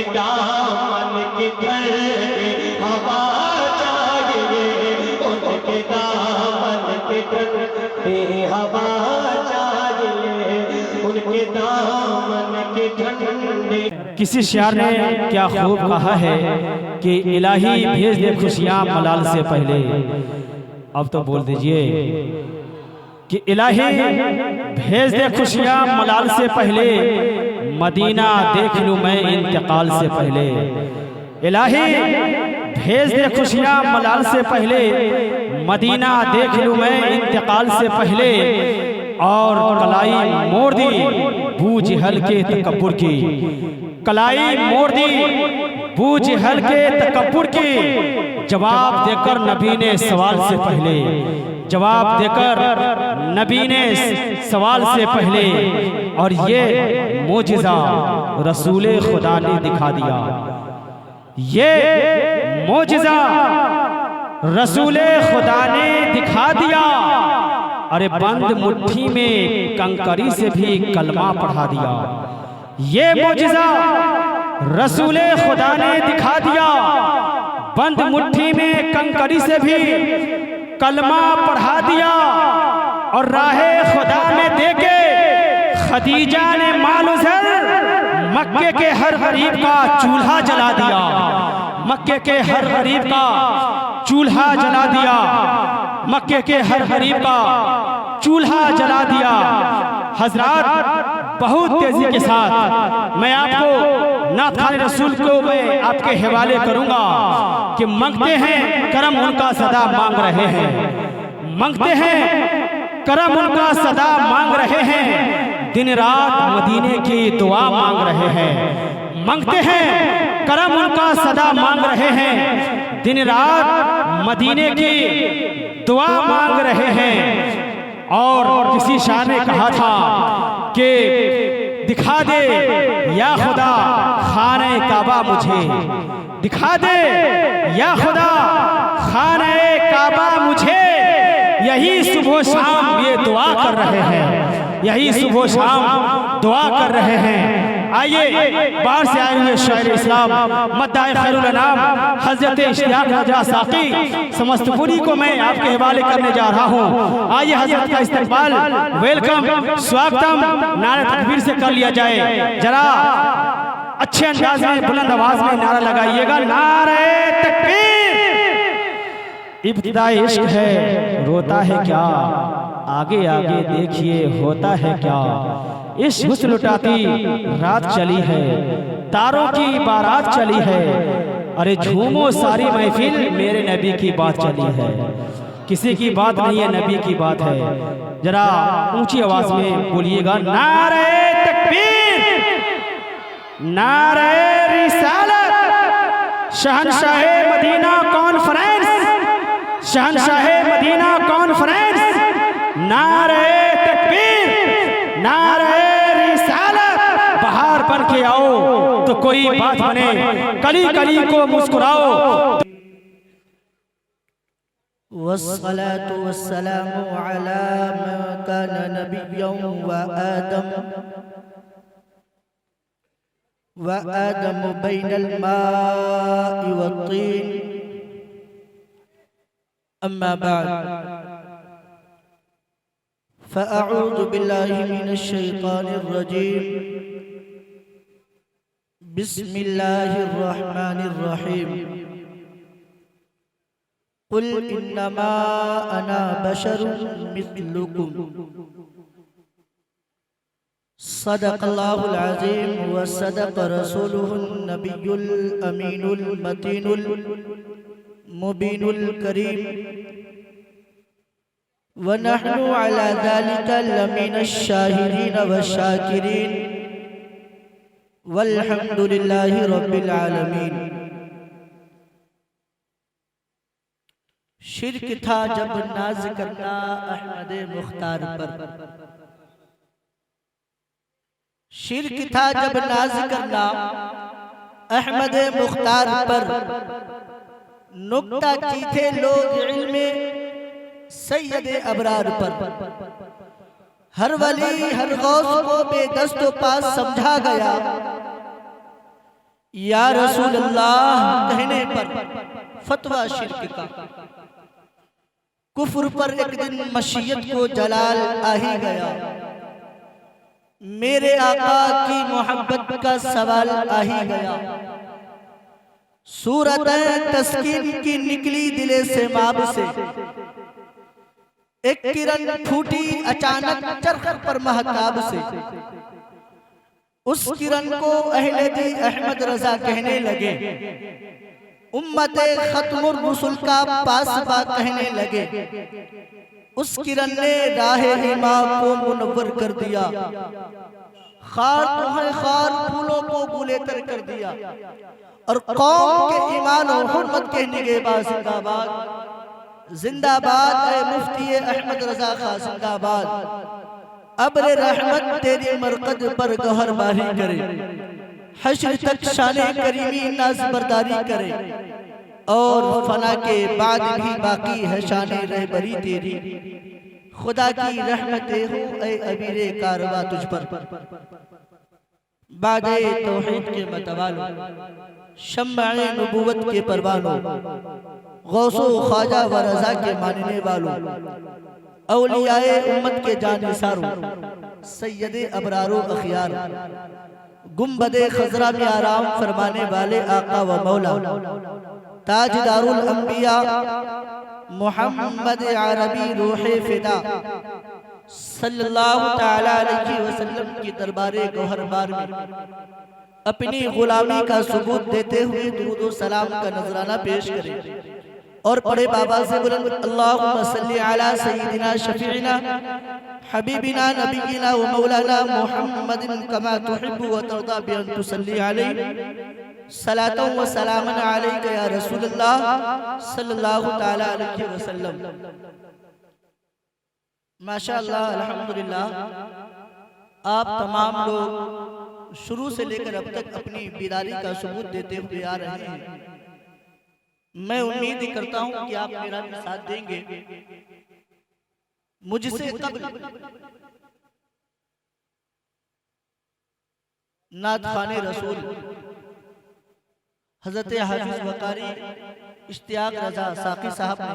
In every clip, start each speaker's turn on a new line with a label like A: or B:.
A: दामन की ठंडी हवा चाहिए, उनके दामन की ठंडी हवा चाहिए, उनके दामन की ठंडी।
B: किसी शायर ने क्या खूब कहा है कि इलाही भेज दे खुशियां मलाल से पहले। अब तो बोल दीजिए कि इलाही भेज दे खुशियां मलाल से पहले, मदीना देख लूं मैं इंतकाल से पहले। इलाही भेज दे खुशियां मलाल से पहले, मदीना देख लूं मैं इंतकाल से पहले। और कलाई मोड़ दी बूझ हल्के तकब्बुर की, कलाई मोड़ दी बूझ हल्के तकब्बुर की। जवाब देकर नबी ने सवाल से पहले, जवाब देकर नबी ने सवाल से पहले। और ये मोजिज़ा रसूले खुदा ने दिखा दिया, ये मोजिज़ा रसूले खुदा ने दिखा दिया। अरे बंद मुट्ठी में कंकरी से भी कलमा पढ़ा दिया। ये मोजिज़ा रसूले खुदा ने दिखा दिया, बंद मुट्ठी में कंकरी से भी कलमा पढ़ा दिया। और राहे खुदा में देके खदीजा ने मालूज़र मक्के के हर गरीब का चूल्हा जला दिया, मक्के के हर गरीब का चूल्हा जला दिया, मक्के के हर गरीब का चूल्हा जला दिया। हजरात बहुत तेजी के साथ मैं आपको नात खाने रसूल को मैं आपके हवाले करूंगा कि मांगते हैं करम उनका सदा मांग रहे हैं, मांगते हैं करम उनका सदा मांग रहे हैं। दिन रात मदीने की दुआ मांग रहे हैं, मांगते हैं करम उनका सदा मांग रहे हैं। दिन रात मदीने की दुआ मांग रहे हैं। और किसी शायर ने कहा था कि दिखा दे या खुदा खाने काबा मुझे, दिखा दे या खुदा खाने काबा मुझे। यही सुबह शाम ये दुआ कर रहे हैं, यही सुबह शाम दुआ कर रहे हैं। आइए बाहर से आए हुए शायर इस्लाम मद्दाए खैरुल अनाम हजरत इश्तियाक राजा साकी समस्तपुरी को मैं आपके हवाले करने जा रहा हूँ। आइए हजरत का इस्तकबाल, वेलकम, स्वागतम नारे तकबीर से कर लिया जाए। जरा अच्छे अंदाज में बुलंद आवाज में नारा लगाइएगा, नारे तकबीर। इब्तिदाए इश्क है रोता है क्या, आगे आगे देखिए होता है क्या। इस हुस्न लुटाती रात चली है, तारों की बारात चली है। अरे झूमो सारी महफिल मेरे नबी की बात चली है। किसी की बात नहीं है, नबी की बात है। जरा ऊंची आवाज में बोलिएगा, नारे तकबीर, नारे रिसालत। शहंशाहे मदीना कॉन्फ्रेंस, शहंशाहे मदीना कॉन्फ्रेंस। नारे तकबीर, नारे रिसालत। बाहर बन के आओ तो कोई बात बने, कली कली को मुस्कुराओ।
C: वस्सलातु वस्सलामु अला मा काना नबिय्यन व आदम बैनल माइ वत्तीन। अम्मा बाद फ़अऊज़ु बिल्लाहि मिनश शैतानिर रजीम। बिस्मिल्लाहिर रहमानिर रहीम। कुल इन्नमा अना बशरुम मिस्लुकुम। सदक़ल्लाहुल अज़ीम व सदक़ रसूलुहुन नबियुल अमीनुल मतीनुल मुबीनुल करीम। व नहनु अला ज़ालिका लमिनश शाहिदीन व शाकिरीन वल्हम्दुलिल्लाहि रब्बिल आलमीन। शिर्क था जब नाज करना अहमद मुख्तार पर, शिर्क था जब नाज करना अहमद मुख्तार पर। नुक्ता की थे लोग इल्मे सैयद अबरार पर। हर वली हर गौस को बेदस्तो पास समझा गया, या रसूल अल्लाह कहने पर फतवा शिर्क का। कुफ्र पर एक दिन मशीयत को जलाल आ ही गया, मेरे आका की मोहब्बत का सवाल आ ही गया। सूरत तस्कीन की निकली दिले से माब से, एक किरण फूटी अचानक चरख पर महताब से। उस किरण को अहले दी अहमद रजा कहने लगे, उम्मते खत्मुर रुसुल का पासबा कहने लगे। उस किरण ने राहे इमाम को मुनव्वर कर दिया, खार तुम्हें खार फूलों को गुलेतर कर दिया। और कौम के ईमान और हुर्मत के निगहबान जिंदाबाद जिंदाबाद, ऐ मुफ्ती अहमद रजा खां जिंदाबाद। अब्र रहमत तेरी मरकद पर गहर बारी करे, हश्र तक शाने करीमी नाज बरदारी करे। और फना के बाद भी बाकी है शाने रहबरी तेरी, खुदा की रहमतें हो ऐ अमीरे कारवा तुझ पर। बादे तौहीद के मतवालो, शम्माए नबूवत के परवानो, गौसो ख्वाजा व रजा के मानने वालों, औलियाए उम्मत के जानिसारों, सैयदे अबरारो अखियार, गुम्बदे खजरा में आराम फरमाने वाले आका व मौला, ताजदारुल अंबिया मोहम्मद अरबी रूहे फिदा सल्लल्लाहु तआला अलैहि वसल्लम की दरबारे गौहरबार में अपनी गुलामी का सबूत देते हुए दुरूद व सलाम का नजराना पेश करें। और पढ़े बाबा से बुलंद अल्लाहुम्मा सल्ली अला सय्यिदिना शफीइना हबीबिना नबीना व मौलाना मुहम्मदिन कमा तुहिब्बु व तर्दा बि अन तुसल्ली अलैहि सलातन व सलामन अलैका या रसूलल्लाह सल्लल्लाहु तआला अलैहि वसल्लम। माशाअल्लाह, अल्हम्दुलिल्लाह, आप तमाम लोग शुरू से लेकर अब तक अपनी बीदारी का सबूत देते हुए आ रहे हैं। मैं उम्मीद करता हूं कि आप मेरा भी साथ देंगे। मुझसे कब्ल नात खाने रसूल हजरत हाफिज वकारी इश्तियाक रजा साकी साहब ने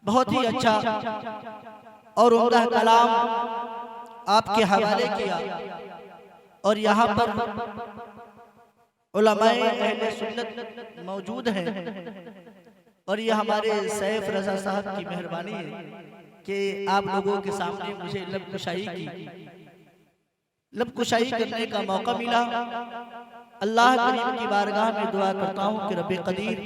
C: बहुत ही अच्छा और उम्दा कलाम आपके हवाले किया। और यहाँ पर उलमाए अहले सुन्नत मौजूद हैं। और ये हमारे सैफ रजा साहब की मेहरबानी है कि आप लोगों के सामने मुझे लब कुशाई करने का मौका मिला। अल्लाह करीम की बारगाह में दुआ करता हूँ कि रब्बे कदीर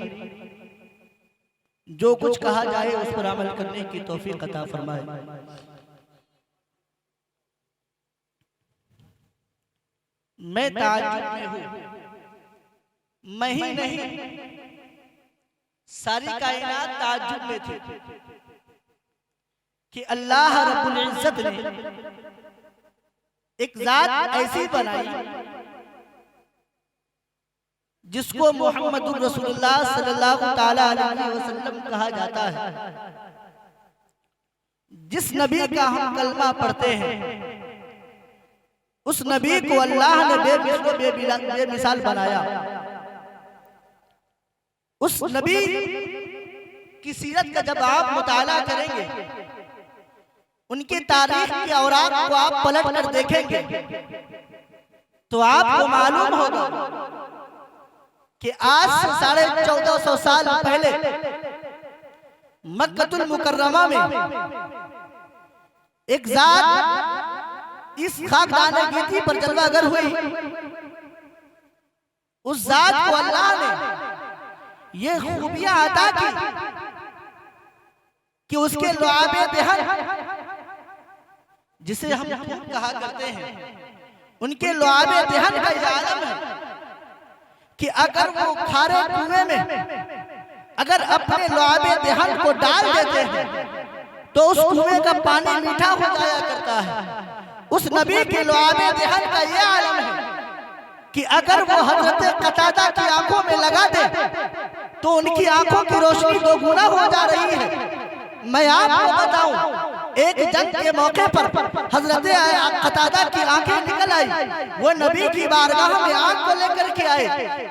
C: जो कुछ कहा जाए उस पर अमल करने की तौफीक अता फरमाए। मैं ताज्जुब में हूँ, मैं ही नहीं सारी कायनात ताज्जुब में थी कि अल्लाह रब्बुल इज्जत ने एक जात ऐसी बनाई जिसको मोहम्मदुर रसूलुल्लाह सल्लल्लाहु तआला अलैहि वसल्लम कहा जाता है। जिस नबी का हम कलमा पढ़ते हैं उस नबी को अल्लाह ने बेमिसाल बनाया। उस नबी की सीरत का जब आप मुताला करेंगे, उनकी तारीख की औरात को आप पलट कर देखेंगे तो आपको मालूम होगा कि आज से 1450 साल पहले मक्कतुल मुकर्रमा में एक जात इस खाकदाने गिरती पर जलवागर हुई। उस जात को अल्लाह ने ये खूबियां अता की कि उसके लुआबे देहन, जिसे हम कहा करते हैं, उनके लुआबे देहन का ये आलम है कि अगर वो खारे कुएं में अगर अपने लुआबे देहन को डाल देते हैं तो उस कुएं का पानी मीठा हो जाया करता है। उस नबी के लुआबे देहन का ये आलम है कि अगर वो हजरत कतादा की आंखों में लगा दे तो उनकी आंखों की रोशनी 2 गुना हो जा रही है। मैं आपको बताऊं, एक जंग के मौके पर हजरत कतादा की आंखें निकल आई। वो नबी की बारगाह में आंख को लेकर के आए।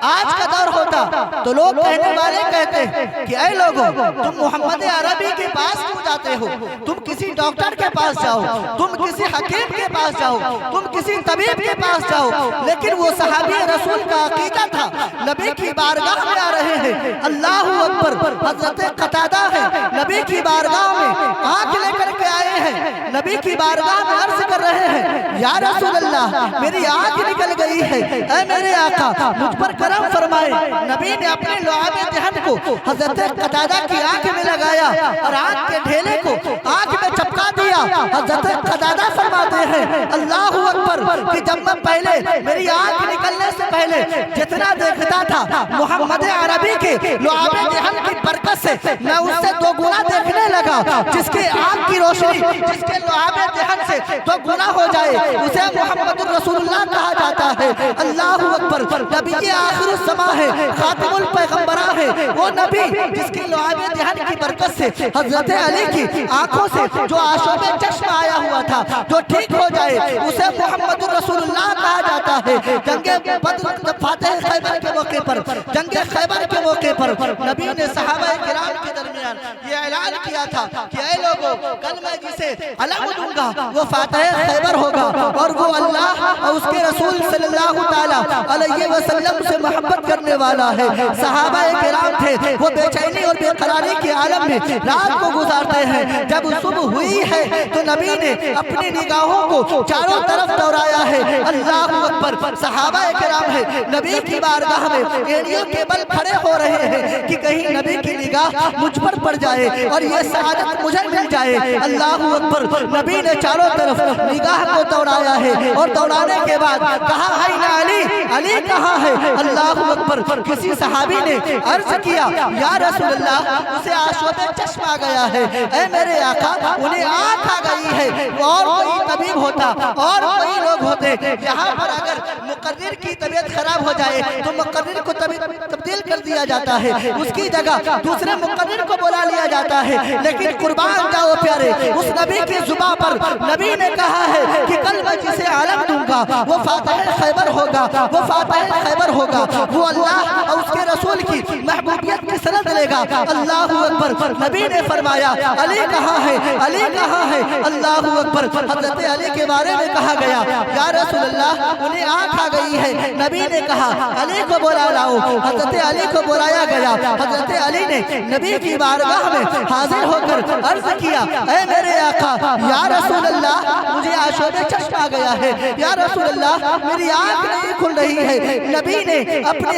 C: आज का दौर होता तो लोग कहने वाले कहते कि ऐ लोगों, तुम मोहम्मद अरबी के पास क्यों जाते हो? तुम किसी डॉक्टर के पास जाओ, तुम किसी हकीम के पास जाओ, तुम किसी तबीब के पास जाओ। लेकिन वो सहाबी रसूल का अकीदा था, नबी की बारगाह में आ रहे हैं। अल्लाह अकबर। हजरत कतादा है, नबी की बारगाह में आंख लेकर के आए हैं। नबी की बारगाह में अर्ज कर रहे हैं, या रसूल अल्लाह, मेरी आंख निकल गई है, ऐ मेरे आका मुझ पर करम फरमाए। नबी ने अपने लुआबे दहन को हजरत कतादा की आंख में लगाया और आंख के ढेले को आंख में चपका दिया। हजरत कतादा फरमाते हैं, अल्लाह अकबर, कि जब मैं पहले मेरी आंख निकलने से पहले जितना देखता था मोहम्मद अरबी के लुआबे दहन की बरकत से, मैं उससे दो गुना देखने लगा। जिसके आंख की रोशनी जिसके लुआबे दहन से दो गुना हो जाए, उसे मोहम्मद रसूलुल्लाह कहा जाता है। अल्लाह अकबर। नबी के आखिर समा है, खातिमुल पैगंबरा है वो नबी, जिसके लुआबे दहन की बरकत से हजरत अली की आंखों से जो आशोबे चश्मा आया हुआ था, जो ठीक हो जाए, उसे मोहम्मद रसूलुल्लाह कहा जाता है। जंगे बद्र फातह खैबर के मौके पर, जंगे खैबर के मौके पर नबी ने सहाबा किराम के दरमियान ये ऐलान किया था कि ऐ लोगों, कल मैं जिसे अलम दूंगा वो फातह खैबर होगा और वो अल्लाह और उसके रसूल सल्लल्लाहु ताला अलैहि वसल्लम से मोहब्बत करने वाला है। सहाबा किराम थे, वो बेचैनी और बेकरारी के आलम में रात को गुजारते हैं। जब सुबह हुई है तो नबी ने अपनी निगाहों को चारों तरफ दौड़ाया है। अल्लाह अकबर। सहाबा किराम है, नबी की बारगाह में एड़ियों के बल खड़े हो रहे हैं कि कहीं नबी की निगाह मुझ पर पड़ जाए और ये सआदत मुझे मिल जाए। अल्लाह अकबर। नबी ने चारों तरफ निगाह को दौड़ाया है और दौड़ाने के बाद कहा, है ना अली, अली कहाँ है? अल्लाह अकबर। किसी सहाबी ने अर्ज किया, या रसूल अल्लाह, उसे आशोबे चश्मा आ गया है, ऐ मेरे आका उन्हें आँख आ गई है। और कोई तबीब होता और कोई लोग होते, यहाँ पर अगर मुकर्रिर की तबीयत खराब हो जाए तो मुकर्रिर को तब्दील कर दिया जाता है, उसकी जगह दूसरे मुकर्रिर को बुला लिया जाता है। लेकिन कुर्बान जाओ प्यारे, उस नबी की जुबान पर नबी ने कहा है कि कल मैं जिसे आलम दूंगा वो फातह खैबर होगा, वो फातह खैबर होगा, वो अल्लाह और उसके रसूल की महबूबियत की सनद लेगा। अल्लाह अकबर। नबी ने फरमाया, अली कहाँ है, अली कहाँ है? अल्लाह अकबर। हजरत अली के बारे में कहा गया, या रसूल अल्लाह, उन्हें आँख आ गई है। नबी ने कहा, अली को बुला लाओ। हजरत अली को बुलाया गया। हजरत अली ने नबी की बारगाह में हाजिर होकर अर्ज किया, ऐ मेरे आका, या रसूल अल्लाह, मुझे आशोबे चश्मा आ गया है। या रसूल अल्लाह, मेरी आंख नहीं खुल रही है। नबी ने अपने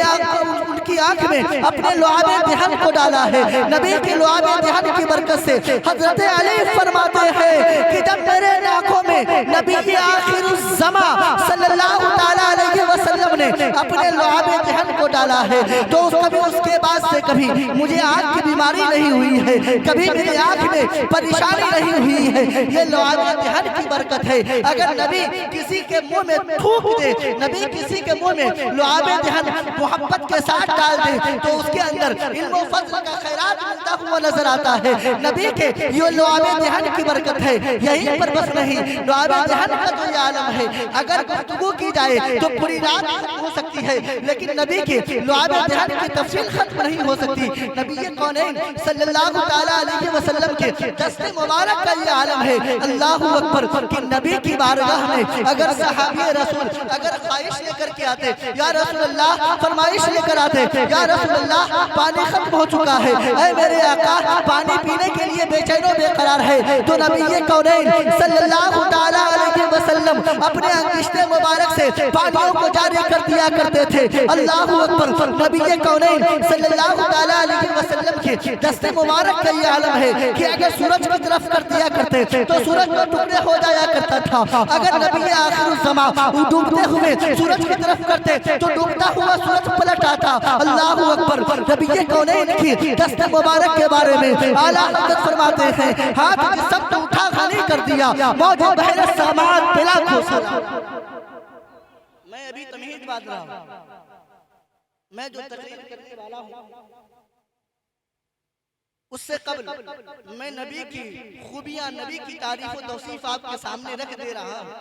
C: उनकी आंख में अपने लुआबे दहन को डाला है। नबी के लुआबे दहन की बरकत से हजरत अली फरमाते हैं कि जब मेरे आंखों में नबी के आखिरुज़्ज़मा सल्लल्लाहु ताला अलैहि वसल्लम ने अपने लुआबे दहन को डाला है तो कभी उसके बाद से कभी मुझे आंख की बीमारी नहीं हुई है, कभी मेरी आंख में परेशानी नहीं हुई है। ये लुआबे दहन की बरकत है। अगर नबी किसी के मुंह में थूक दे, नबी किसी के मुंह में लुआबे दहन मोहब्बत के साथ डाल दे तो उसके अंदर इल्म व फज़्ल का खैरात मिलता हुआ नजर आता है। नबी के ये लुआबे दहन की बरकत है। यहीं पर बस नहीं, लुआबे दहन का जो ये आलम है, अगर गुफ्तगू की जाए तो पूरी रात हो सकती है, लेकिन नबी के लुआबे दहन की तफसील खत्म नहीं हो सकती। नबी कौनैन सल्लल्लाहु ताला अलैहि वसल्लम के दस्ते मुबारक का ये आलम है। अल्लाहु अकबर। कि नबी की बारगाह में अगर सहाबी रसूल अगर ख्वाहिश लेकर के आते, या रसूल अल्लाह, फरमाइश लेकर आते, या रसूल अल्लाह, पानी खत्म हो चुका है, ऐ मेरे आका पानी पीने के लिए बेचैनो बेकरार है, तो नबी कौनैन सल्लल्लाहु ताला अलैहि वसल्लम अपने अंगिश्ते मुबारक से पानियों को जारी कर दिया करते थे। अल्लाहु अकबर। नबी कौनैन सल्लल्लाहु ताला अलैहि वसल्लम के दस्ते मुबारक का ये आलम है कि अगर सूरज की तरफ कर दिया करते तो सूरज में टुकड़े हो जाया करता था। अगर नबी आखिरुज़्ज़मा डूबते हुए सूरज की तरफ करते तो डूबता हुआ सूरज पलट आता। अल्लाहु अकबर। नबी कौनैन की दस्ते मुबारक के बारे में आला हज़रत फरमाते हैं, हाथ जिस्म तो उठा खाली कर दिया, मौज बहर समात पिला खोसा। मैं अभी तमहीद बात रहा हूँ, मैं जो तकरीर करने वाला हूँ उससे कबल मैं नबी की खूबियां, नबी की तारीफ और तौसीफ आपके सामने रख दे रहा हूं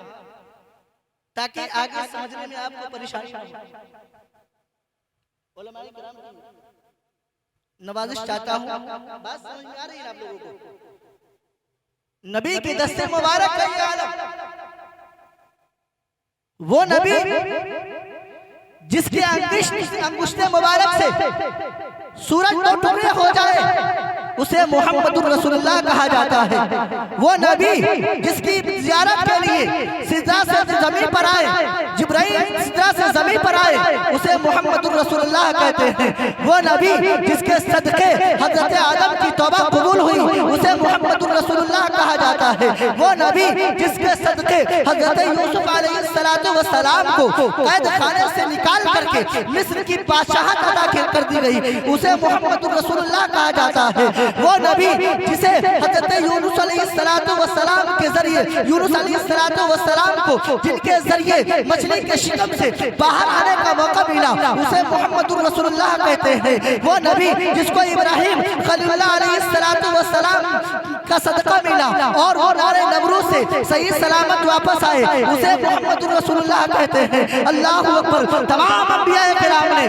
C: ताकि आगे समझने में आपको परेशानी ना हो। उलमाए किराम की नवाजिश चाहता हूं, बात समझ में आ रही है आप लोगों को? नबी के दस्ते मुबारक का ये आलम, वो नबी जिसके अंगुष्ठे मुबारक से सूरज दो टुकड़े हो जाए उसे मोहम्मदुर रसूलुल्लाह कहा जाता है। वो नबी जिसकी ज़ियारत के लिए सिजदा से ज़मीन पर आए, जिब्राइल सिजदा से ज़मीन पर आए, उसे मोहम्मदुर रसूलुल्लाह कहते हैं। वो नबी जिसके सदके हज़रत आदम की तौबा कबूल हुई, उसे मोहम्मदुर रसूलुल्लाह कहा जाता है। वो नबी जिसके सदके हज़रत यूसुफ अलैहिस्सलातु वस्सलाम को कैद खाने से निकाल करके मिस्र की बादशाहत अदा कर दी गई, उसे मोहम्मदुर रसूलुल्लाह कहा जाता है। वो नबी जिसे हज़रत यूनुस अलैहिस्सलातु वस्सलाम के जरिए, यूनुस अलैहिस्सलातु वस्सलाम को जिनके जरिए मछली के शिकम से बाहर आने का मौका मिला, उसे मोहम्मदुर रसूलुल्लाह कहते हैं। वो नबी जिसको इब्राहिम खलीलुल्लाह अलैहिस्सलातु वस्सलाम का सदका मिला और वो नारे नमरूद से सही सलामत वापस आए, उसे मोहम्मदुर रसूलुल्लाह कहते हैं। अल्लाहु अकबर। तमाम अंबिया किराम ने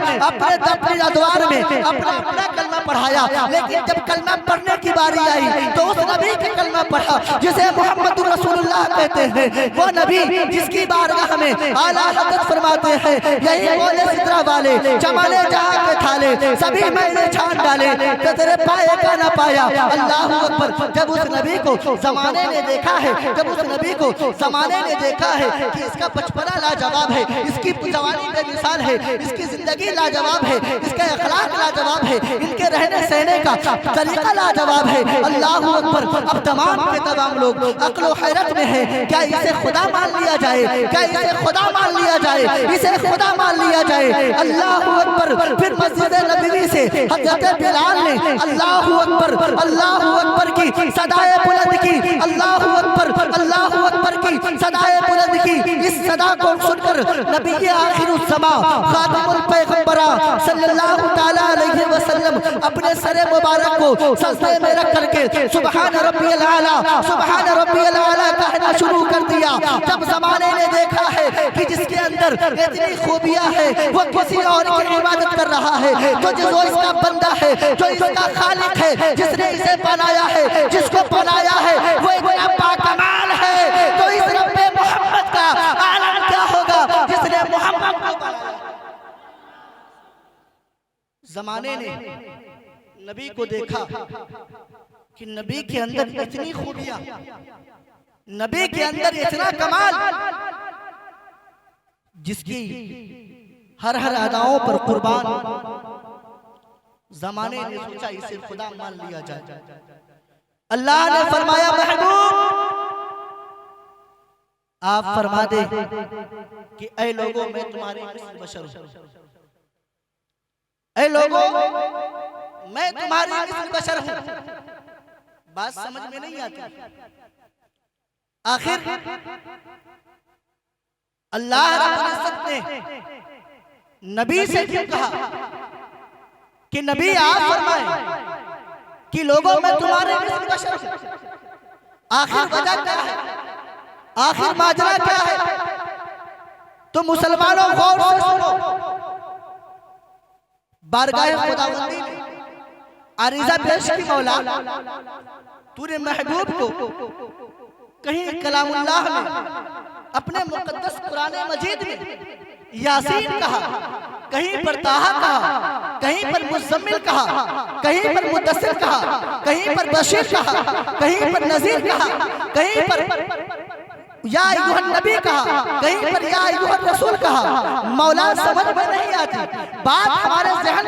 C: अपने अदवार में अपना कलमा पढ़ाया, लेकिन जब कलमा पढ़ने की बारी आई तो उस नबी के कलमा पढ़ा जिसे मोहम्मदुर रसूलुल्लाह कहते हैं। वो नबी जिसकी बारगाह में आला हज़रत फरमाते हैं, यही बोले सिदरा वाले जमाने जहां के थाले, सभी मैंने छान डाले तो तेरे पाए का ना पाया। अल्लाहु अकबर। जब उस नबी को जमाने ने देखा है, जब उस नबी को जमाने ने देखा है कि इसका बचपना लाजवाब है, इसकी जवानी बेमिसाल है, इसकी जिंदगी लाजवाब है, इसका अखलाक लाजवाब है, इनके रहने सहने का तरीका लाजवाब है। अल्लाहु अकबर। अब तमाम के तमाम लोग अक्ल हैरत में है, क्या इसे खुदा मान लिया जाए? क्या इसे खुदा मान लिया जाए? इसे खुदा मान लिया जाए। अल्लाहु अकबर। फिर मस्जिद नबवी से हज़रत बिलाल ने अल्लाहु अकबर की सदाए बुलंद की, अल्लाहु अकबर की सदाए बुलंद की। इस सदा को सुनकर नबी आखिरुज़्ज़मा खातिमुल पैगंबरा सल्लल्लाहु तआला अलैहि वसल्लम अपने सरे मुबारक को सजदे में रख करके सुभान रब्बियल आला, सुभान रब्बियल आला कहना शुरू कर दिया। जब ज़माने ने देखा है कि जिसके अंदर इतनी खूबियां है वो किसी और की इबादत कर रहा है, जो इसका बंदा है, जो इसका खालिक है, जिसने इसे बनाया है, जिसको बनाया है वो इतना बाकमाल है, तो इस रब्बे मोहम्मद का आलम क्या होगा जिसने मोहम्मद को बनाया। जमाने ने नबी को देखा कि नबी के अंदर इतनी खूबियां, नबी के अंदर इतना कमाल, जिसकी हर अदाओं पर कुर्बान। जमाने ने सोचा इसे खुदा मान लिया जाए। अल्लाह ने फरमाया, महबूब आप फरमा दे कि ऐ लोगों मैं तुम्हारे मिस्ल बशर हूं, ऐ लोगों मैं तुम्हारे मिस्ल बशर हूं। बात समझ में नहीं आती। आखिर अल्लाह रब्बुल इज्जत ने नबी से क्यों कहा कि नबी आप फरमाएं कि लोगों मैं तुम्हारे मिस्ल बशर हूं? आखिर वजह क्या है? आखिर माजरा क्या है? तो मुसलमानों गौर से सुनो। बारगाह खुदावंदी में आरिज़ा पेश की, मौला तूने महबूब को कहीं कलामुल्लाह में अपने मुकद्दस कुरान मजीद में यासीन कहा, कहीं पर ताहा कहा, कहीं पर मुज़म्मिल कहा, कहीं पर मुद्दस्सिर कहा, कहीं पर बशीर कहा, कहीं पर नज़ीर कहा, कहीं पर या अय्युहन नबी कहा, कहीं पर या अय्युहन रसूल कहा। मौला समझ में नहीं आती, बात हमारे ज़हन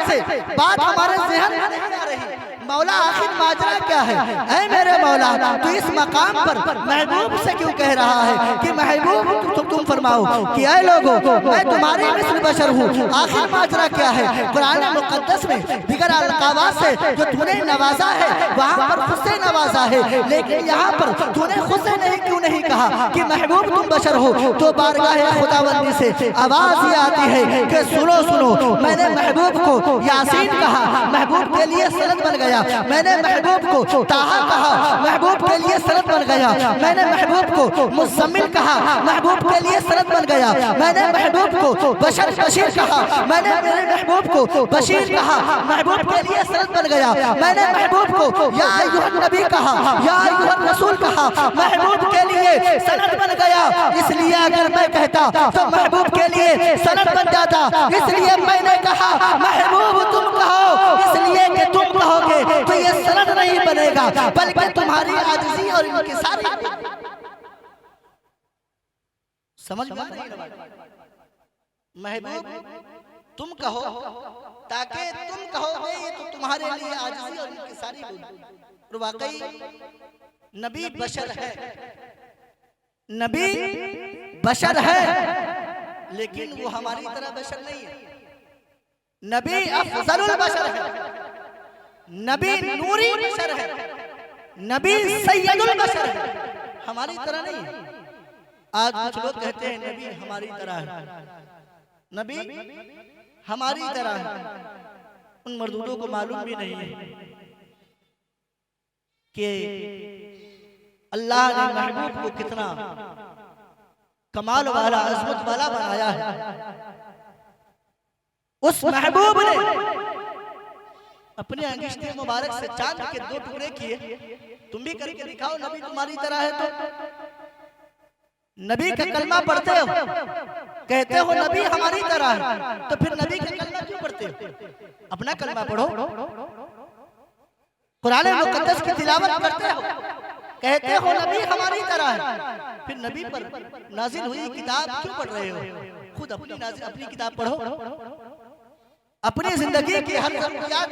C: में नहीं आ रही। मौला आखिर माजरा क्या है? ऐ मेरे मौला तू इस मकाम पर महबूब से क्यों कह रहा है कि महबूब तुम फरमाओ कि ऐ लोगों मैं तुम्हारे मिस्ल बशर हूँ? आखिर माजरा क्या है? कुरान मुक़द्दस में दिगर अलक़ाबात से जो तूने नवाजा है वहाँ पर खुद से नवाजा है, लेकिन यहाँ पर तूने खुद से नहीं क्यों नहीं कहा कि महबूब तुम बशर हो? तो बारगाह खुदावंदी से आवाज़ ये आती है कि सुनो सुनो, मैंने महबूब को यासीन कहा, महबूब के लिए सनद बन गया। मैंने महबूब को ताहा कहा, महबूब के लिए सनद बन गया। मैंने महबूब को मुज़म्मिल कहा, महबूब के लिए सनद बन गया। मैंने महबूब को बशीर कहा, मैंने मेरे महबूब को बशीर कहा, महबूब के लिए सनद बन गया। मैंने महबूब को या अय्युहन नबी कहा, या अय्युहन रसूल कहा, महबूब के लिए सनद बन गया। इसलिए अगर मैं कहता तो महबूब के लिए सनद बन जाता। इसलिए मैंने कहा महबूब तुम कहो, इसलिए कि तुम कहोगे तो ये सनद नहीं बनेगा, बल्कि तुम्हारी आजिज़ी और इनकी सारी। समझ में महबूब तुम कहो, ताकि तुम कहोगे ये तो तुम्हारे लिए आजिज़ी और इनकी सारी होगी। और वाकई नबी बशर है, नबी बशर है, लेकिन वो हमारी तरह बशर नहीं है। नबी अफजलुल बशर है, नबी नूरी बशर है, नबी सैयदुल बशर है, हमारी तरह नहीं है। आज कुछ लोग कहते हैं नबी हमारी तरह है, नबी हमारी तरह है। उन मर्दूदों को मालूम भी नहीं है कि अल्लाह ने महबूब को कितना कमाल वाला, अज़मत वाला बनाया है। उस महबूब ने अपने अंगिश्ते मुबारक से चांद के 2 टुकड़े किए। तुम भी करके दिखाओ नबी तुम्हारी तरह है तो। नबी का कलमा पढ़ते हो, कहते हो नबी हमारी तरह है, तो फिर नबी का कलमा क्यों पढ़ते हो? अपना कलमा पढ़ो, कुरान मुक़द्दस की तिलावत करते हो, कहते हो नबी हमारी तरह है, फिर नबी पर नाजिल हुई किताब क्यों पढ़ रहे हो? खुद अपनी किताब पढ़ो, अपनी जिंदगी की हर जरूरियात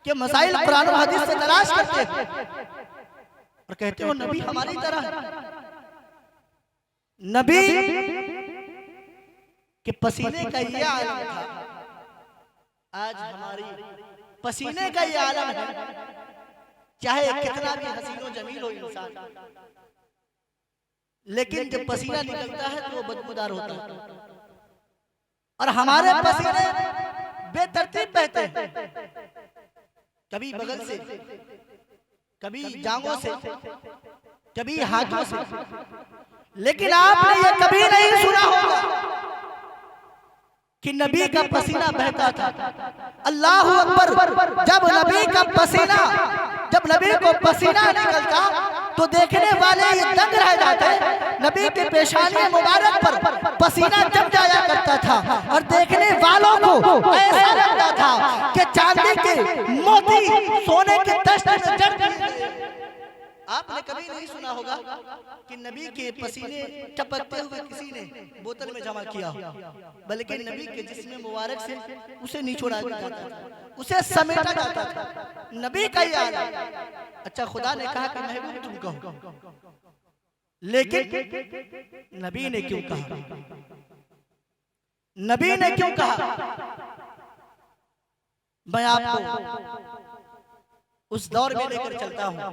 C: के मसाइल कुरान और हदीस से तलाश करते हो और कहते हो नबी हमारी तरह है। नबी के पसीने का ये आलम था, आज हमारी पसीने का ये आलम है। चाहे कितना भी हसीनो जमील हो इंसान, लेकिन जब पसीना निकलता है तो वो बदबूदार होता है। और हमारे पसीने बेतरतीब बहते हैं, कभी बगल से, कभी जांघों से, कभी हाथों से। लेकिन आपने ये कभी नहीं सुना होगा कि नबी का पसीना बहता था। अल्लाहु अकबर। जब नबी का पसीना, जब नबी को पसीना निकलता तो देखने वाले ये दंग रह जाते। नबी के पेशानी मुबारक पर पसीना जम जाया करता था और देखने वालों को ऐसा लगता था कि चांदी के मोती सोने के दस्त में जड़ गए। आपने कभी नहीं सुना होगा कि नबी के पसीने टपकते हुए किसी ने बोतल में जमा किया हो, बल्कि नबी के जिस्म मुबारक से उसे निचोड़ा जाता था, उसे समेटा जाता था। नबी का ये आदत। अच्छा, खुदा ने कहा कि महबूब तुम कहो, लेकिन नबी ने क्यों कहा? नबी ने क्यों कहा? मैं आपको उस दौर में लेकर चलता हूं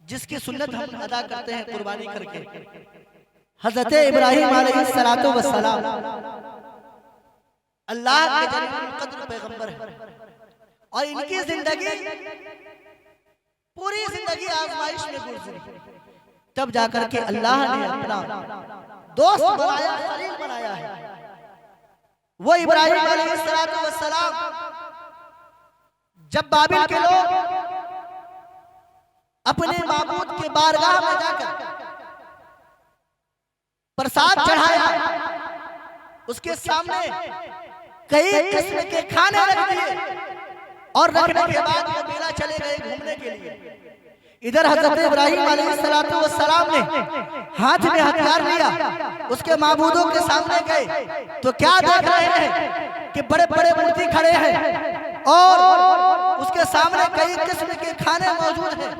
C: जिसकी सुन्नत हम अदा करते हैं कुर्बानी करके। हजरत इब्राहिम अलैहिस्सलातु वस्सलाम अल्लाह के जलील कद्र पैगंबर है और इनकी जिंदगी, पूरी जिंदगी आजमाइश में गुजरी। तब जाकर के अल्लाह ने अपना दोस्त बनाया, खलील बनाया है। वो इब्राहिम अलैहिस्सलातु वस्सलाम जब बाबिल के लोग अपने माबूद के बारगाह में जाकर प्रसाद चढ़ाया, उसके सामने कई किस्म के खाने रख दिए और रखने के बाद वो मेला चले गए घूमने के लिए। इधर हजरत इब्राहिम अलैहिस्सलातु वस्सलाम ने हाथ में हथियार लिया, उसके माबूदों के सामने गए तो क्या देख रहे हैं कि बड़े बड़े मूर्ति खड़े हैं और उसके सामने कई किस्म के खाने मौजूद हैं।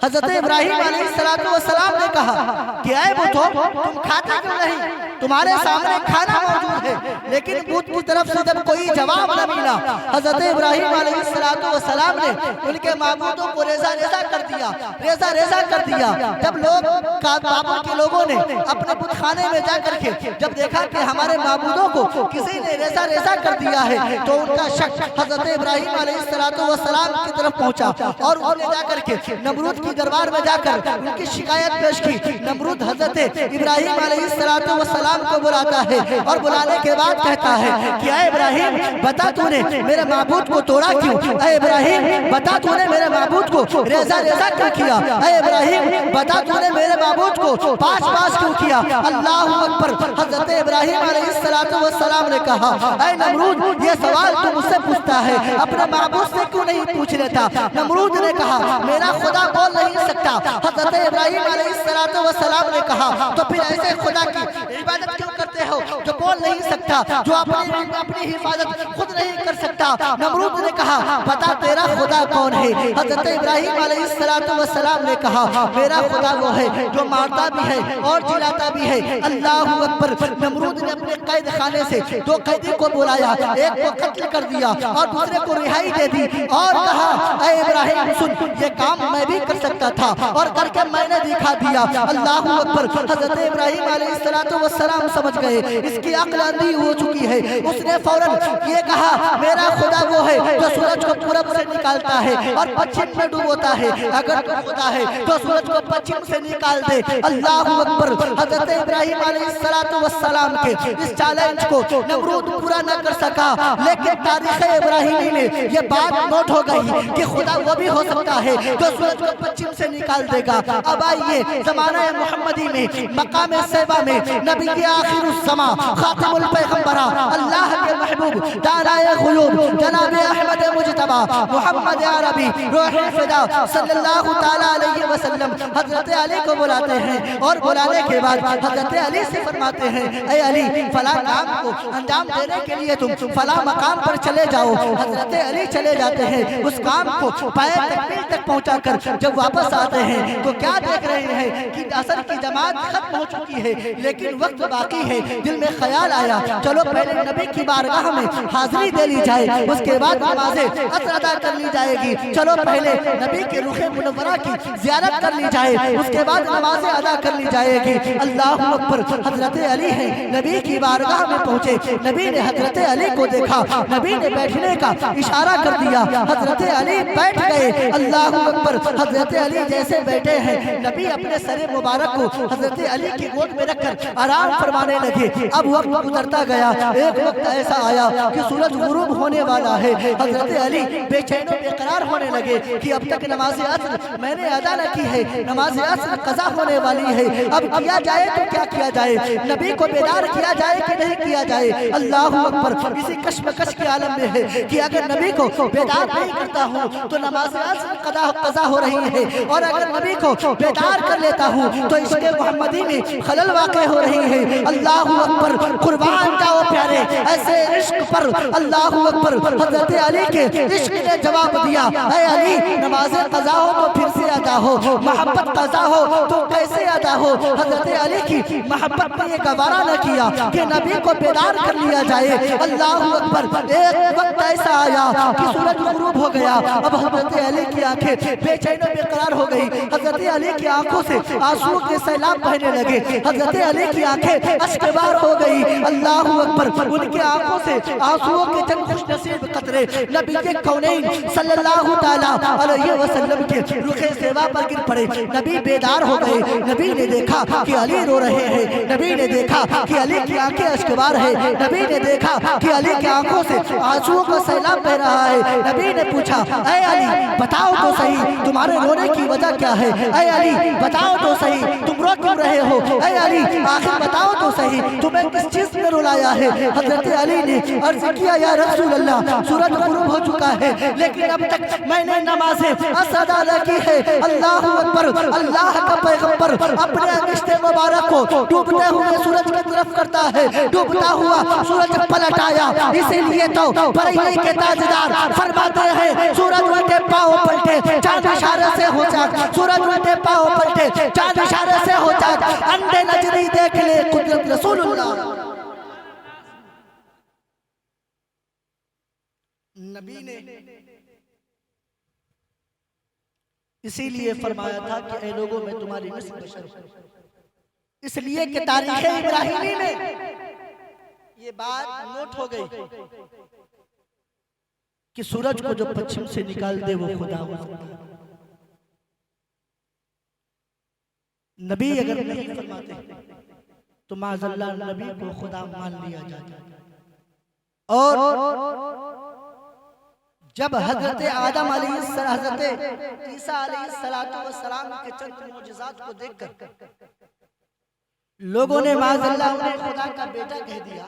C: हजरत इब्राहिम अलैहिस्सलाम ने कहा कि ऐ बुतो, तुम खाते क्यों नहीं? तुम्हारे सामने खाना मौजूद है। लेकिन बुत की तरफ से जब कोई जवाब न मिला, हजरत इब्राहिम अलैहिस्सलाम ने उनके माबूदों को रेजा रेजा कर दिया। जब लोग काबा के लोगों ने अपने बुत खाने में जाकर के जब देखा कि हमारे माबूदों को किसी ने रेजा रेजा कर दिया है, तो उनका शक हजरत इब्राहिम अलैहिस्सलाम की तरफ पहुंचा और उन्होंने जाकर के नमरूद की दरबार में जाकर उनकी शिकायत पेश की। नमरूद हजरत इब्राहिम अलैहिस्सलाम को बुलाता है और बुलाने के बाद कहता है कि ऐ इब्राहिम, बता तूने मेरे माबूद को तोड़ा क्यों? ऐ इब्राहिम, बता तूने मेरे माबूद को रेजा रेजा क्यों किया? ऐ इब्राहिम, बता तूने मेरे माबूद को पास पास क्यों किया? अल्लाहु अकबर। हजरत इब्राहिम अलैहिस्सलाम ने कहा, ऐ नमरूद, ये सवाल तू मुझसे पूछता है, अपने माबूद से क्यों नहीं पूछ लेता? नमरूद ने कहा, मेरा खुदा बोल नहीं सकता। हजरत इब्राहिम अलैहिस्सलाम ने कहा, तो फिर ऐसे खुदा की इबादत क्यों करते हो जो बोल नहीं सकता, जो अपनी हिफाजत खुद नहीं कर सकता? नमरूद ने कहा, बता तेरा खुदा कौन है? हजरत इब्राहिम अलैहिस्सलाम ने कहा, मेरा खुदा वो है जो मारता भी है और जिलाता भी है। अल्लाहु अकबर। नमरूद ने अपने कैद खाने से दो कैदी को बुलाया, एक को कत्ल कर दिया और दूसरे को रिहाई दे दी और कहा, ऐ इब्राहिम सुन, ये काम मैं भी कर सकता था और करके मैंने दिखा दिया। अल्लाहु अकबर। हजरत इब्राहिम अलैहिस्सलाम समझ गए इसकी अक्ल अंधी हो चुकी है। उसने फौरन ये कहा, मेरा खुदा वो है जो सूरज को पूरब से निकालता है और पश्चिम में डुबोता है। अगर तो खुदा है तो सूरज को पश्चिम से निकाल दे। अल्लाहु अकबर। हजरत इब्राहिम अलैहिस्सलाम के इस चैलेंज को नमरूद पूरा न कर सका, लेकिन तारीख इब्राहिमी में ये बात नोट हो गई कि खुदा वो भी हो सकता है जो सूरज को पश्चिम से निकाल देगा। अब आइए ज़माना मुहम्मदी में मकाम सैबा में नबी के आखिरुज़्ज़मा खातिमुल पैगंबरा अल्लाह के महबूब दानाए ग़ुयूब जनाब अहमद मुज्तबा मोहम्मद अरबी रूह फिदा सल्लल्लाहु तआला अलैहि वसल्लम हजरत अली को बुलाते हैं और बुलाने के बाद हजरत अली से फरमाते हैं, ऐ अली, फला काम को अंजाम देने के लिए तुम फला मकाम पर चले जाओ। हजरत अली चले जाते हैं, उस काम को पाए तकमील तक पहुंचाकर जब वापस आते हैं तो क्या देख रहे हैं कि असर की जमात खत्म हो चुकी है, लेकिन वक्त बाकी है। दिल में ख्याल आया, चलो पहले नबी की बारगाह में हाजिरी दे ली जाए, उसके बाद नमाज़े असर अदा कर ली जाएगी। चलो पहले नबी के रुखे मुनव्वरा की ज़ियारत कर ली जाए, उसके बाद नमाज़ें अदा कर ली जाएगी। अल्लाहु अकबर। हजरत अली है नबी की बारगाह में पहुंचे, नबी ने हजरत अली को देखा, नबी ने बैठने का इशारा कर दिया, हजरत अली बैठ गए। अल्लाहु अकबर। हजरत अली जैसे बैठे हैं, नबी अपने सर मुबारक को हजरत अली की गोद में रखकर आराम फरमाने लगे। अब वक्त गुजरता गया, एक वक्त ऐसा आया कि सूरज गुरूब होने वाला है। हजरत अली बेचैन और बेकरार होने लगे कि अब तक नमाज असर मैंने अदा न की है, नमाज असर कज़ा होने वाली है, अब किया जाए तो क्या किया जाए? नबी को बेदार किया जाए कि नहीं किया जाए? अल्लाहु अकबर। इसी कश्मकश के आलम में है कि अगर नबी को बेदार नहीं करता हूँ तो नमाज असर कज़ा हो रही है, और अगर नबी को बेदार कर लेता हूँ तो इसके मोहम्मदी में खलल वाक़ हो रही है। अल्लाहु अकबर। कुर्बान जाओ प्यारे ऐसे इश्क पर। अल्लाहु अकबर। हजरत अली के इश्क ने जवाब दिया, ऐ अली, नमाज़ कज़ा हो तो फिर से अदा हो, मोहब्बत कज़ा हो तो कैसे अदा हो? हजरत अली की मोहब्बत ने ये गवारा न किया कि नबी को बेदार कर लिया जाए। अल्लाहु अकबर। एक वक्त ऐसा आया कि सूरज गुरूब हो गया। अब हजरत अली की आंखें बेचैन और बेकरार हो गई। हजरत अली की आंखों से आंसुओं के सैलाब बहने लगे। हजरत अली की आंखें अश्कबार हो गई। अल्लाहु अकबर। उनके आंखों से आंसुओं के चंद खुशनसीब कतरे नबी के कौनैन सल्लल्लाहु तआला अलैहि वसल्लम के रुखे सेवा पर गिर पड़े। नबी बेदार हो गए। नबी ने देखा कि अली रो रहे हैं, नबी ने देखा कि अली की आंखें अश्कबार है, नबी ने देखा कि अली की आंखों से आंसुओं का सैलाब बह रहा है। नबी ने पूछा, ऐ अली, बताओ तो सही तुम्हारे रोने की वजह क्या है? ऐ अली, बताओ तो सही तुम रो क्यों रहे हो? ऐ अली, आखिर बताओ तो सही तुम्हें किस चीज ने रुलाया है? हजरत अली ने अर्ज किया, या रसूल अल्लाह, सूरज गुरूब मगलूब हो चुका है, लेकिन अब तक मैंने नमाज़ें अदा की है। अल्लाह अकबर। अल्लाह का पैगंबर अपने अंगिश्ते मुबारक को डूबते हुए सूरज की तरफ करता है। डूबता हुआ सूरज पलट आया, इसीलिए तो बरेली के ताजदार फरमाते हैं सूरज उल्टे पाँव पलटे चांद इशारे से हो जाए, सूरज उल्टे पाँव पलटे चांद इशारे से हो जाए, अंधे नजरी देख ले कुदरत रसूलुल्लाह। नबी ने इसीलिए फरमाया था कि ऐ लोगों में तुम्हारी मिस्ल बशर, इसलिए कि तारीख़ इब्राहिमी में ये बात नोट हो गई कि सूरज को जो पश्चिम से निकाल दे वो खुदा हो सकता है। नबी अगर नहीं फरमाते तो माज़अल्लाह नबी को खुदा मान लिया जाता। और जब हजरत आदम हजरत ईसा अलैहिस्सलाम के चंद मोजज़ात को देखकर लोगों ने माज़अल्लाह उन्हें खुदा का बेटा कह दिया,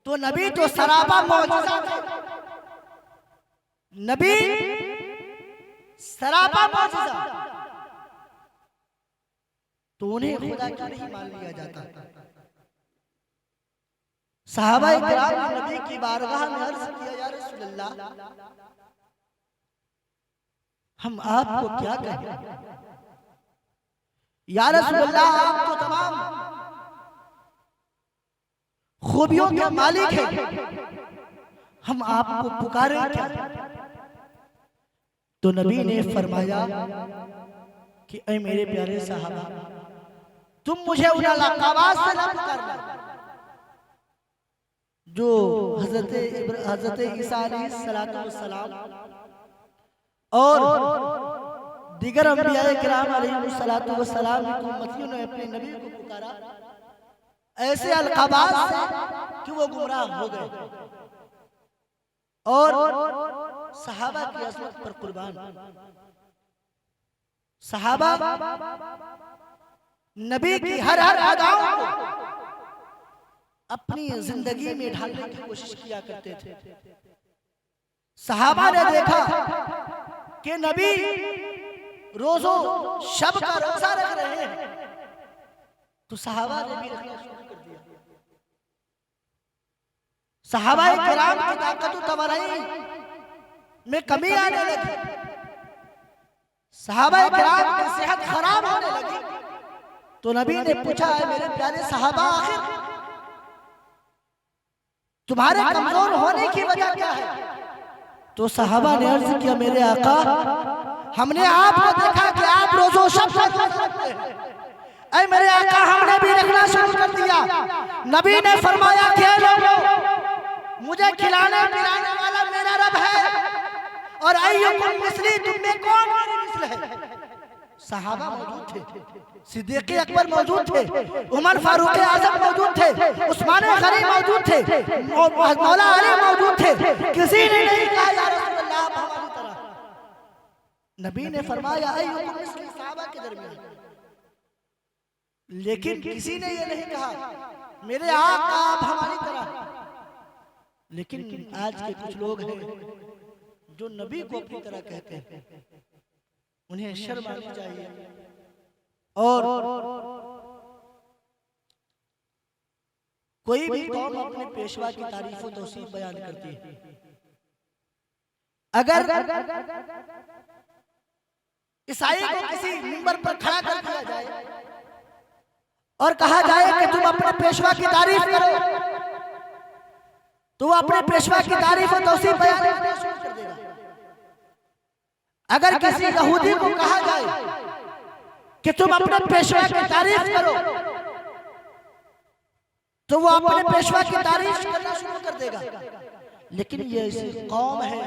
C: तो नबी तो सरापा मौजज़ा थे, नबी सरापा मौजज़ा, तो उन्हें खुदा क्यों नहीं मान लिया जाता? सहाबाए किराम ने नबी की बारगाह में अर्ज़ किया, या रसूलल्लाह हम आपको क्या कहें? या रसूलल्लाह आप तो तमाम खूबियों के मालिक हैं, हम आपको पुकारें क्या? तो नबी ने फरमाया कि ऐ मेरे प्यारे सहाबा, तुम मुझे उन लक़ाबात से ना पुकारना जो हजरत ईसा अलैहिस्सलाम और दीगर अंबियाए किराम अलैहिस्सलाम की उम्मतियों ने अपने नबी को पुकारा ऐसे अलक़ाबात से कि वो गुमराह हो गए। और सहाबा की अज़मत पर कुर्बान, सहाबा नबी की हर अदाओं को अपनी जिंदगी में ढालने की कोशिश किया करते थे। सहाबा ने देखा कि नबी रोजो शब का रोजा रख रहे हैं, तो सहाबा ने भी रखना शुरू कर दिया। सहाबाए किराम की ताकत व तवानाई में कमी आने लगी, सहाबाए किराम की सेहत खराब होने लगी। तो नबी ने पूछा, है मेरे प्यारे सहाबा, आखिर तुम्हारे कमजोर होने की वजह क्या है? तो सहाबा ने अर्ज किया, मेरे आका, हमने आपको देखा कि आप रोजो शब रखते हैं। ऐ मेरे आका, हमने भी रखना शुरू कर दिया। नबी ने फरमाया, क्या लोगों, मुझे खिलाने पिलाने वाला मेरा रब है, और अय्युकुम मिस्ली, तुम में कौन मेरी मिस्ल है? सहाबा मौजूद थे, सिद्दीक़ अकबर मौजूद थे, उमर फारूक आज़म मौजूद थे, उस्मान गनी मौजूद थे, मौला अली मौजूद थे। किसी ने नहीं कहा या रसूलल्लाह आप हमारी तरह। नबी ने फरमाया अय्युकुम मिस्ली, सहाबा के दरमियान। लेकिन किसी ने ये नहीं कहा मेरे आका आप हमारी तरह। लेकिन आज के कुछ लोग हैं जो नबी को अपनी तरह कहते हैं, उन्हें शर्म आनी चाहिए। और कोई भी कौम अपने पेशवा की तारीफ और तौसीफ बयान करती है। अगर ईसाई को किसी मिंबर पर खड़ा कर दिया जाए और कहा जाए कि तुम अपने पेशवा की तारीफ करो, तो वो अपने पेशवा की तारीफ और तौसीफ बयान करना शुरू कर देगा। अगर किसी यहूदी को कहा जाए कि तुम अपने पेशवा की तारीफ करो, तो वो अपने पेशवा की तारीफ करना शुरू कर देगा। लेकिन ये ऐसी कौम है,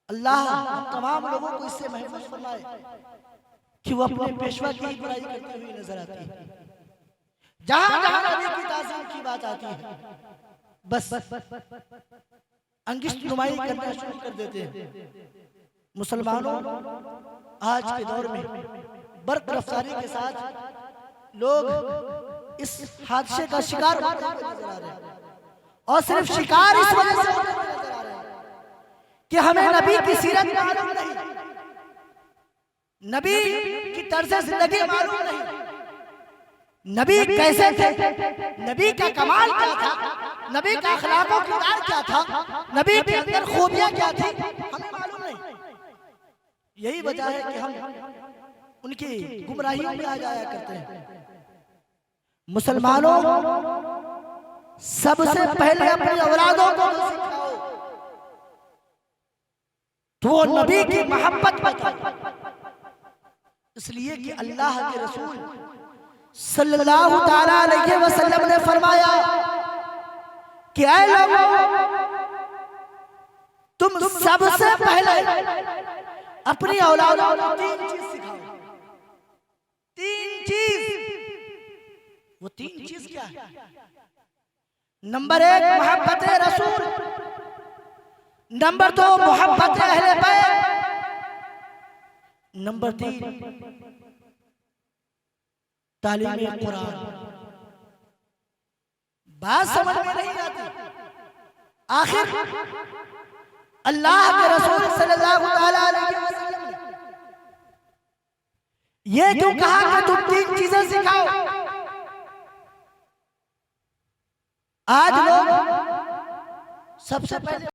C: अल्लाह तमाम लोगों को इससे महफूज फरमाए कि वो अपने पेशवा की बुराई करती हुई नजर आती है। जहां जहां नबी की ताज़ीम की बात आती है, बस अंगिश्त नुमाई करना शुरू कर देते हैं। मुसलमानों, आज के दौर में बर्क रफ्तारी के साथ लोग इस हादसे का शिकार होते नजर आ रहे हैं, और सिर्फ शिकार इस वजह से होते नजर आ रहे हैं कि हमें नबी की सीरत मालूम नहीं, नबी की तर्ज जिंदगी मालूम नहीं, नबी कैसे थे, नबी का कमाल क्या था, नबी का अखलाक और किरदार क्या था, नबी के अंदर खूबियां क्या थी, हमें मालूम नहीं। यही वजह है कि हम उनकी गुमराहियों में आ जाया करते हैं। मुसलमानों, सबसे पहले अपनी औलादों को सिखाओ तो वो नबी की मोहब्बत बताओ, इसलिए कि अल्लाह के रसूल सल्लल्लाहु ताला अलैहि वसल्लम ने फरमाया कि ऐ लोगों, तुम सबसे पहले अपनी औलादों को 3 चीज सिखाओ। 3 चीज, वो 3 चीज क्या है? नंबर 1 मोहब्बत रसूल, नंबर 2 मोहब्बत अहले बैत, नंबर 3 तालीम कुरान। बात समझ में नहीं आती। आखिर अल्लाह के रसूल सल्लल्लाहु अलैहि वसल्लम ने ये क्यों कहा कि तुम 3 चीजें सिखाओ? आज लोग सबसे पहले